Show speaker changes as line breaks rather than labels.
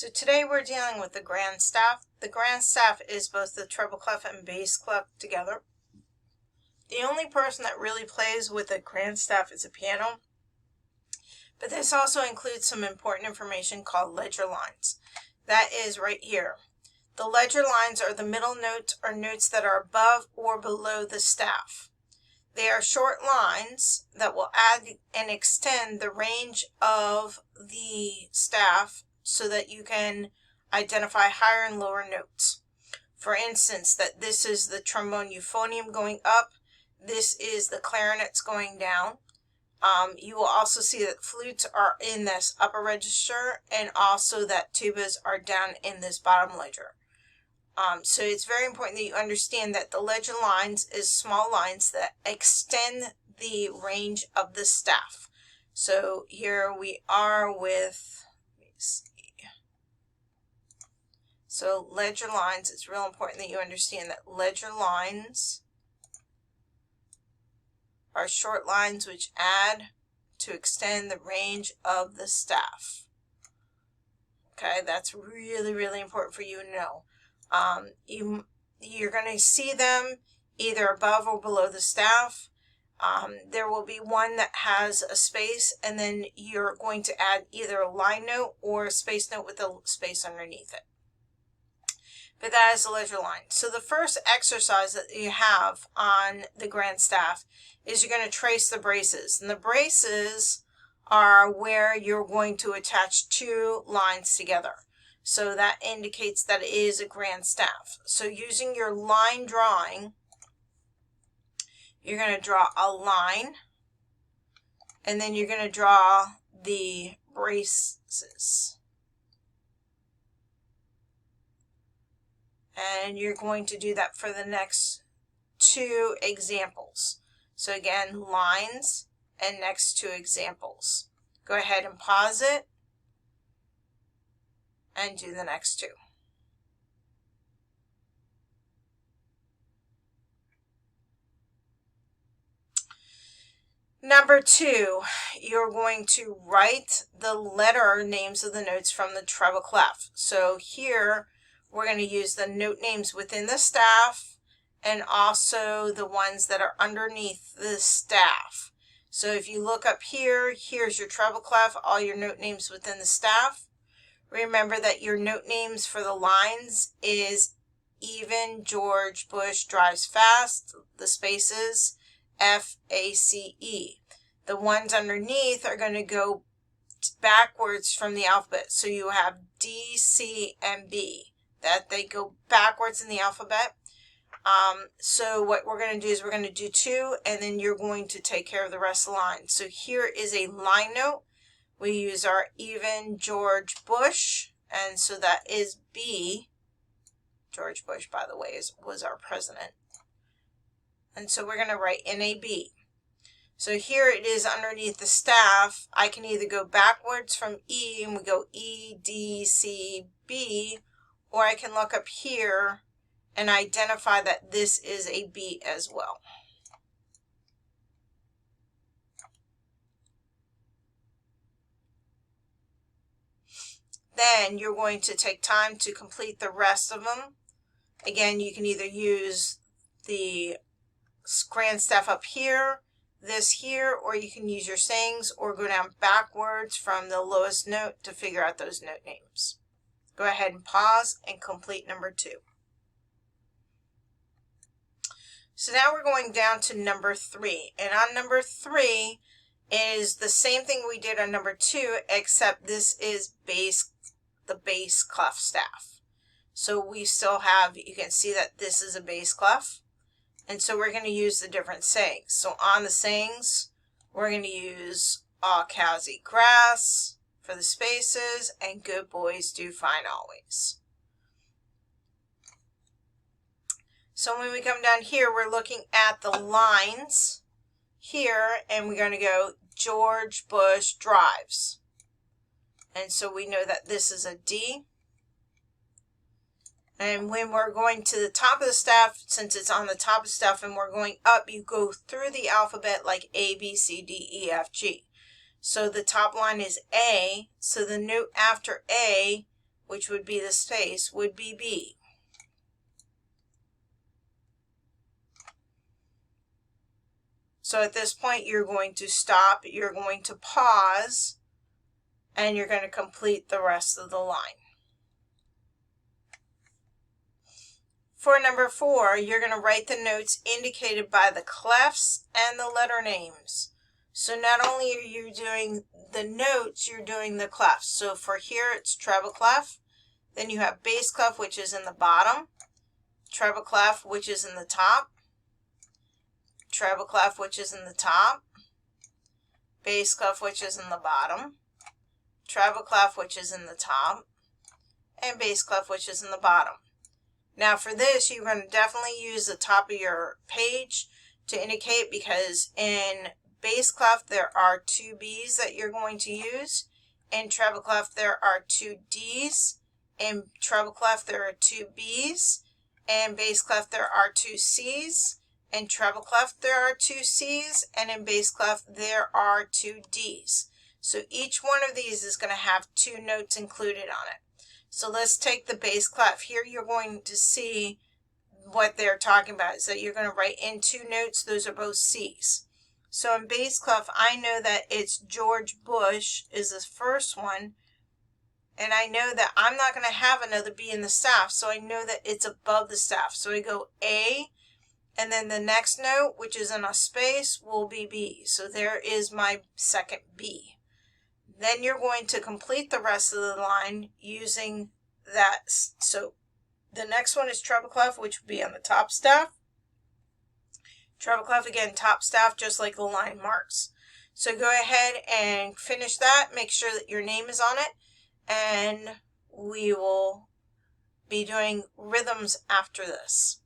So today we're dealing with the grand staff. The grand staff is both the treble clef and bass clef together. The only person that really plays with a grand staff is a piano, but this also includes some important information called ledger lines. That is right here. The ledger lines are the middle notes or notes that are above or below the staff. They are short lines that will add and extend the range of the staff so that you can identify higher and lower notes. For instance, that this is the trombone euphonium going up, this is the clarinets going down. You will also see that flutes are in this upper register and also that tubas are down in this bottom ledger. So it's very important that you understand that the ledger lines is small lines that extend the range of the staff. So here we are with, let me see. So ledger lines, it's real important that you understand that ledger lines are short lines which add to extend the range of the staff. Okay, that's really, really important for you to know. You're going to see them either above or below the staff. There will be one that has a space, and then you're going to add either a line note or a space note with a space underneath it. But that is the ledger line. So the first exercise that you have on the grand staff is you're going to trace the braces. And the braces are where you're going to attach two lines together. So that indicates that it is a grand staff. So using your line drawing, you're going to draw a line, and then you're going to draw the braces. And you're going to do that for the next two examples. So again, lines and next two examples. Go ahead and pause it and do the next two. Number two, you're going to write the letter names of the notes from the treble clef. So here we're going to use the note names within the staff and also the ones that are underneath the staff. So if you look up here, here's your treble clef, all your note names within the staff. Remember that your note names for the lines is even, George, Bush, drives fast, the spaces, F, A, C, E. The ones underneath are going to go backwards from the alphabet. So you have D, C, and B. That they go backwards in the alphabet. So what we're going to do is we're going to do two, and then you're going to take care of the rest of the line. So here is a line note. We use our even, George Bush, and so that is B. George Bush, by the way, was our president. And so we're going to write NAB. So here it is underneath the staff. I can either go backwards from E, and we go E, D, C, B, or I can look up here and identify that this is a B as well. Then you're going to take time to complete the rest of them. Again, you can either use the grand staff up here, this here, or you can use your sayings or go down backwards from the lowest note to figure out those note names. Go ahead and pause and complete number two. So now we're going down to number three. And on number three is the same thing we did on number two, except this is the bass clef staff. So we still have, you can see that this is a bass clef. And so we're going to use the different sayings. So on the sayings, we're going to use all cows eat grass for the spaces, and good boys do fine always. So when we come down here, we're looking at the lines here, and we're going to go George Bush drives. And so we know that this is a D. And when we're going to the top of the staff, since it's on the top of the staff and we're going up, you go through the alphabet like A, B, C, D, E, F, G. So the top line is A, so the note after A which would be the space, would be B. So at this point, you're going to stop, you're going to pause, and you're going to complete the rest of the line. For number 4, you're going to write the notes indicated by the clefs and the letter names. So not only are you doing the notes, you're doing the clefs. So for here, it's treble clef. Then you have bass clef, which is in the bottom. Treble clef, which is in the top. Treble clef, which is in the top. Bass clef, which is in the bottom. Treble clef, which is in the top. And bass clef, which is in the bottom. Now for this, you're going to definitely use the top of your page to indicate, because in bass clef there are 2 B's that you're going to use. In treble clef there are 2 D's. In treble clef there are 2 B's. In bass clef there are 2 C's. In treble clef there are 2 C's. And in bass clef there are 2 D's. So each one of these is going to have 2 notes included on it. So let's take the bass clef. Here you're going to see what they're talking about is that you're going to write in 2 notes. Those are both C's. So in bass clef, I know that it's George Bush is the first one. And I know that I'm not going to have another B in the staff. So I know that it's above the staff. So I go A, and then the next note, which is in a space, will be B. So there is my second B. Then you're going to complete the rest of the line using that. So the next one is treble clef, which would be on the top staff. Treble clef again, top staff, just like the line marks. So go ahead and finish that. Make sure that your name is on it. And we will be doing rhythms after this.